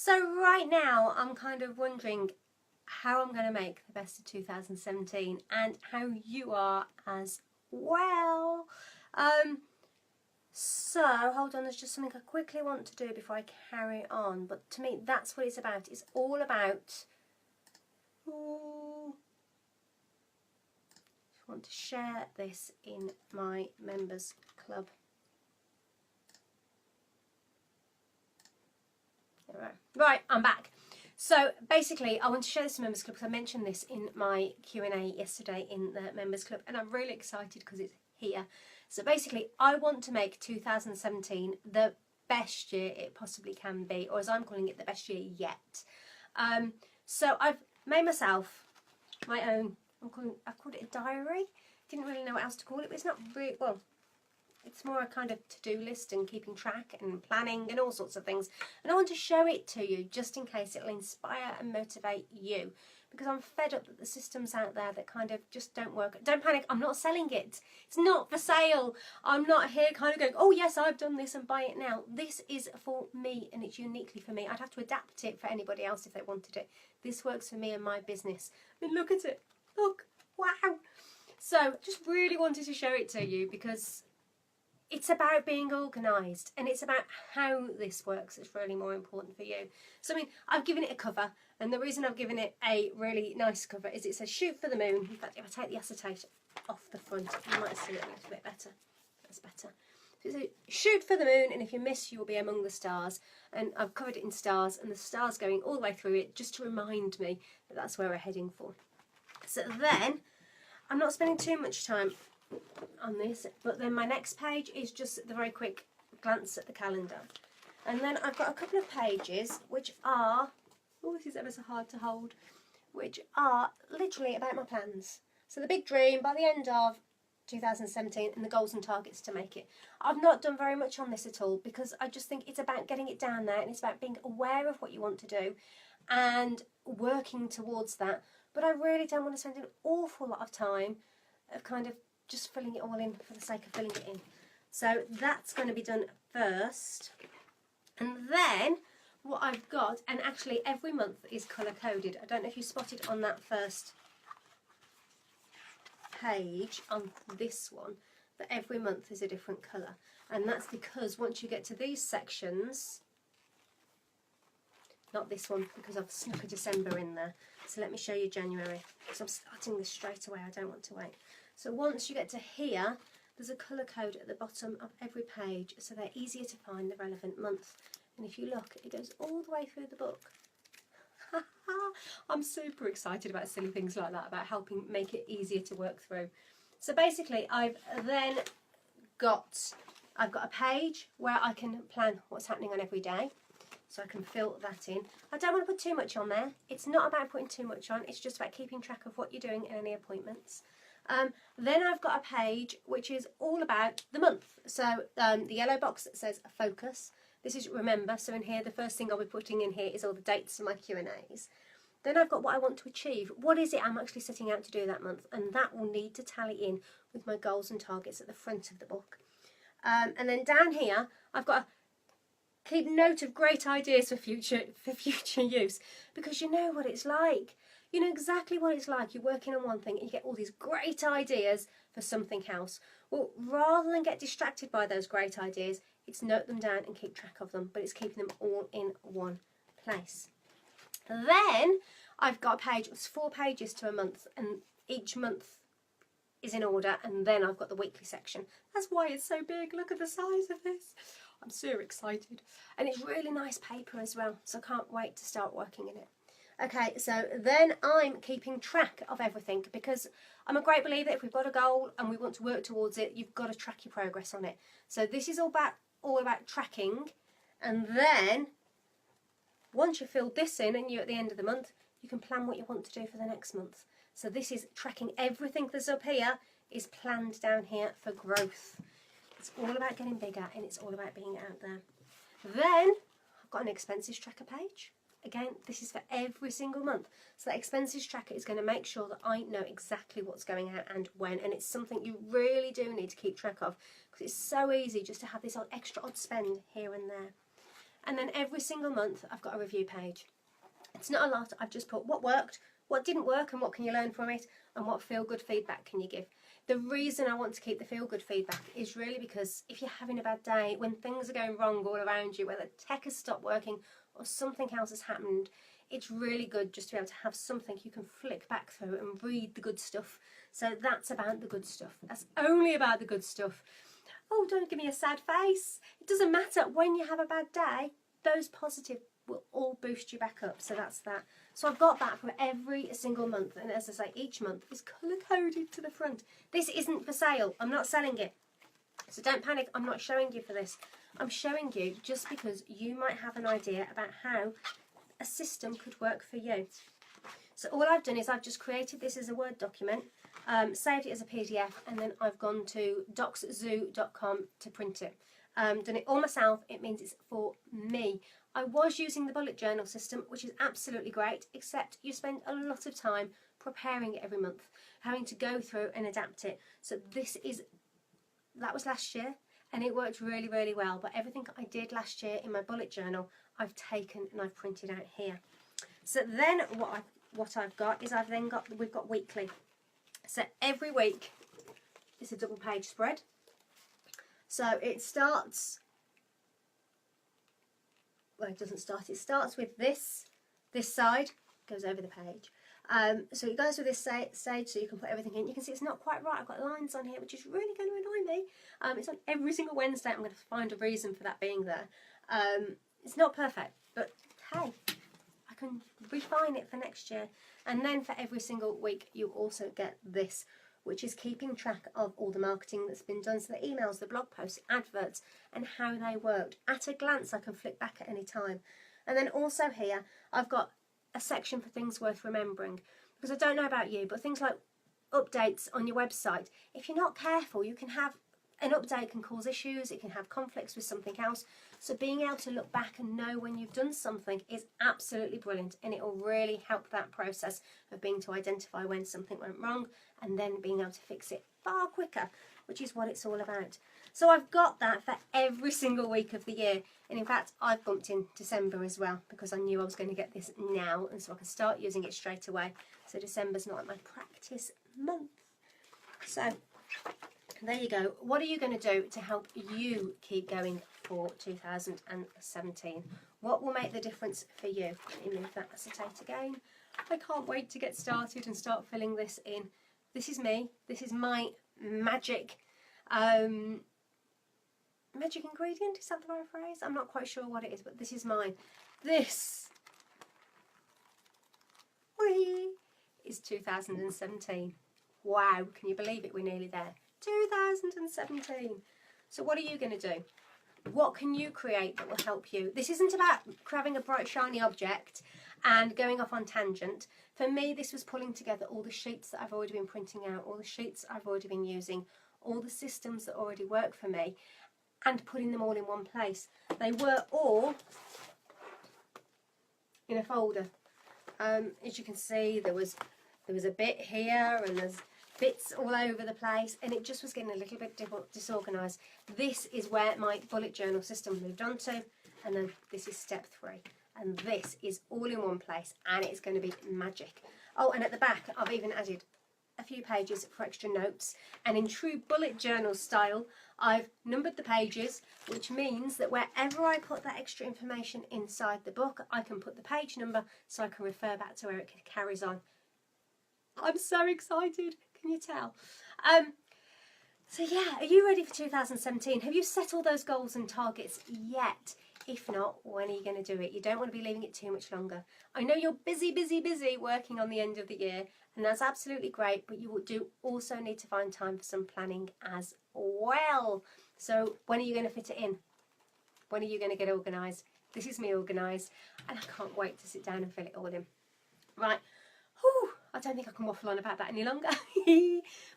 So right now I'm kind of wondering how I'm going to make the best of 2017 and how you are as well. So hold on, there's just something I quickly want to do before I carry on, but to me that's what it's about. It's all about I want to share this in my members club. Right, I'm back. So basically, I want to share this in members club because I mentioned this in my Q&A yesterday in the members club, and I'm really excited because it's here. So basically, I want to make 2017 the best year it possibly can be, or as I'm calling it, the best year yet. So I've made myself my own. I've called it a diary. Didn't really know what else to call it, but it's not really, well, it's more a kind of to-do list and keeping track and planning and all sorts of things. And I want to show it to you just in case it'll inspire and motivate you. Because I'm fed up that the systems out there that kind of just don't work. Don't panic, I'm not selling it. It's not for sale. I'm not here kind of going, oh yes, I've done this and buy it now. This is for me and it's uniquely for me. I'd have to adapt it for anybody else if they wanted it. This works for me and my business. I mean, look at it. Look, wow. So just really wanted to show it to you because it's about being organised and it's about how this works. It's really more important for you. So I mean, I've given it a cover, and the reason I've given it a really nice cover is it says shoot for the moon. In fact, if I take the acetate off the front, you might see it a little bit better. That's better. So it says shoot for the moon, and if you miss, you will be among the stars. And I've covered it in stars, and the stars going all the way through it just to remind me that that's where we're heading for. So then, I'm not spending too much time on this, but then my next page is just the very quick glance at the calendar, and then I've got a couple of pages which are, oh, this is ever so hard to hold, which are literally about my plans. So the big dream by the end of 2017 and the goals and targets to make it. I've not done very much on this at all because I just think it's about getting it down there and it's about being aware of what you want to do and working towards that. But I really don't want to spend an awful lot of time of kind of just filling it all in for the sake of filling it in. So that's going to be done first. And then what I've got, and actually every month is colour coded. I don't know if you spotted on that first page on this one that every month is a different colour. And that's because once you get to these sections, not this one because I've snuck a December in there. So let me show you January because I'm starting this straight away. I don't want to wait. So once you get to here, there's a colour code at the bottom of every page so they're easier to find the relevant month. And if you look, it goes all the way through the book. I'm super excited about silly things like that, about helping make it easier to work through. So basically I've got a page where I can plan what's happening on every day. So I can fill that in. I don't want to put too much on there. It's not about putting too much on. It's just about keeping track of what you're doing in any appointments. Then I've got a page which is all about the month. So the yellow box that says focus. This is remember. So in here, the first thing I'll be putting in here is all the dates of my Q&As. Then I've got what I want to achieve. What is it I'm actually setting out to do that month? And that will need to tally in with my goals and targets at the front of the book. And then down here, I've got keep note of great ideas for future use, because you know what it's like. You know exactly what it's like. You're working on one thing and you get all these great ideas for something else. Well, rather than get distracted by those great ideas, it's note them down and keep track of them, but it's keeping them all in one place. Then I've got a page, it's 4 pages to a month, and each month is in order, and then I've got the weekly section. That's why it's so big. Look at the size of this. I'm so excited. And it's really nice paper as well, so I can't wait to start working in it. Okay, so then I'm keeping track of everything because I'm a great believer if we've got a goal and we want to work towards it, you've got to track your progress on it. So this is all about tracking, and then once you've filled this in and you're at the end of the month, you can plan what you want to do for the next month. So this is tracking everything that's up here is planned down here for growth. It's all about getting bigger and it's all about being out there. Then I've got an expenses tracker page. Again, this is for every single month. So that expenses tracker is going to make sure that I know exactly what's going out and when, and it's something you really do need to keep track of because it's so easy just to have this extra odd spend here and there. And then every single month I've got a review page. It's not a lot. I've just put what worked, what didn't work, and what can you learn from it, and what feel-good feedback can you give. The reason I want to keep the feel-good feedback is really because if you're having a bad day, when things are going wrong all around you, whether tech has stopped working or something else has happened, it's really good just to be able to have something you can flick back through and read the good stuff. So that's about the good stuff. That's only about the good stuff. Oh, don't give me a sad face. It doesn't matter. When you have a bad day, those positive will all boost you back up. So that's that. So I've got that for every single month. And as I say, each month is colour-coded to the front. This isn't for sale. I'm not selling it. So don't panic. I'm not showing you for this. I'm showing you just because you might have an idea about how a system could work for you. So all I've done is I've just created this as a Word document, saved it as a PDF, and then I've gone to docszoo.com to print it. Done it all myself. It means it's for me. I was using the bullet journal system, which is absolutely great, except you spend a lot of time preparing it every month, having to go through and adapt it. So that was last year, and it worked really, really well. But everything I did last year in my bullet journal, I've taken and I've printed out here. So then what I've got is we've got weekly. So every week is a double page spread. So it starts, well, it doesn't start, it starts with this side, goes over the page. So it goes with this stage so you can put everything in. You can see it's not quite right. I've got lines on here, which is really going to annoy me. It's on every single Wednesday. I'm going to find a reason for that being there. It's not perfect, but hey, I can refine it for next year. And then for every single week, you also get this, which is keeping track of all the marketing that's been done. So the emails, the blog posts, adverts, and how they worked. At a glance, I can flick back at any time. And then also here, I've got a section for things worth remembering. Because I don't know about you, but things like updates on your website, if you're not careful, you can have an update can cause issues, it can have conflicts with something else. So being able to look back and know when you've done something is absolutely brilliant, and it will really help that process of being to identify when something went wrong and then being able to fix it far quicker, which is what it's all about. So I've got that for every single week of the year, and in fact I've bumped in December as well because I knew I was going to get this now, and so I can start using it straight away. So December's not my practice month. So there you go. What are you going to do to help you keep going for 2017? What will make the difference for you? Let me move that acetate again. I can't wait to get started and start filling this in. This is me. This is my magic magic ingredient. Is that the right phrase? I'm not quite sure what it is, but this is mine. This is 2017. Wow, can you believe it? We're nearly there. 2017. So what are you going to do? What can you create that will help you? This isn't about grabbing a bright shiny object and going off on tangent. For me, this was pulling together all the sheets that I've already been printing out, all the sheets I've already been using, all the systems that already work for me, and putting them all in one place. They were all in a folder. As you can see, there was a bit here, and there's bits all over the place, and it just was getting a little bit disorganised. This is where my bullet journal system moved on to, and then this is step 3, and this is all in one place, and it's going to be magic. Oh, and at the back I've even added a few pages for extra notes, and in true bullet journal style I've numbered the pages, which means that wherever I put that extra information inside the book, I can put the page number so I can refer back to where it carries on. I'm so excited. Can you tell? So yeah, are you ready for 2017? Have you set all those goals and targets yet? If not, when are you going to do it? You don't want to be leaving it too much longer. I know you're busy working on the end of the year, and that's absolutely great, but you do also need to find time for some planning as well. So when are you going to fit it in? When are you going to get organised? This is me organised, and I can't wait to sit down and fill it all in. Right. Whew, I don't think I can waffle on about that any longer.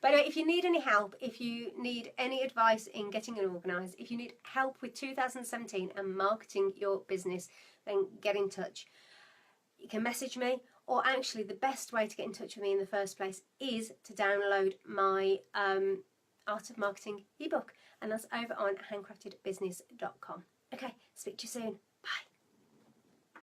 But anyway, if you need any help, if you need any advice in getting it organised, if you need help with 2017 and marketing your business, then get in touch. You can message me, or actually the best way to get in touch with me in the first place is to download my Art of Marketing ebook, and that's over on handcraftedbusiness.com. Okay, speak to you soon.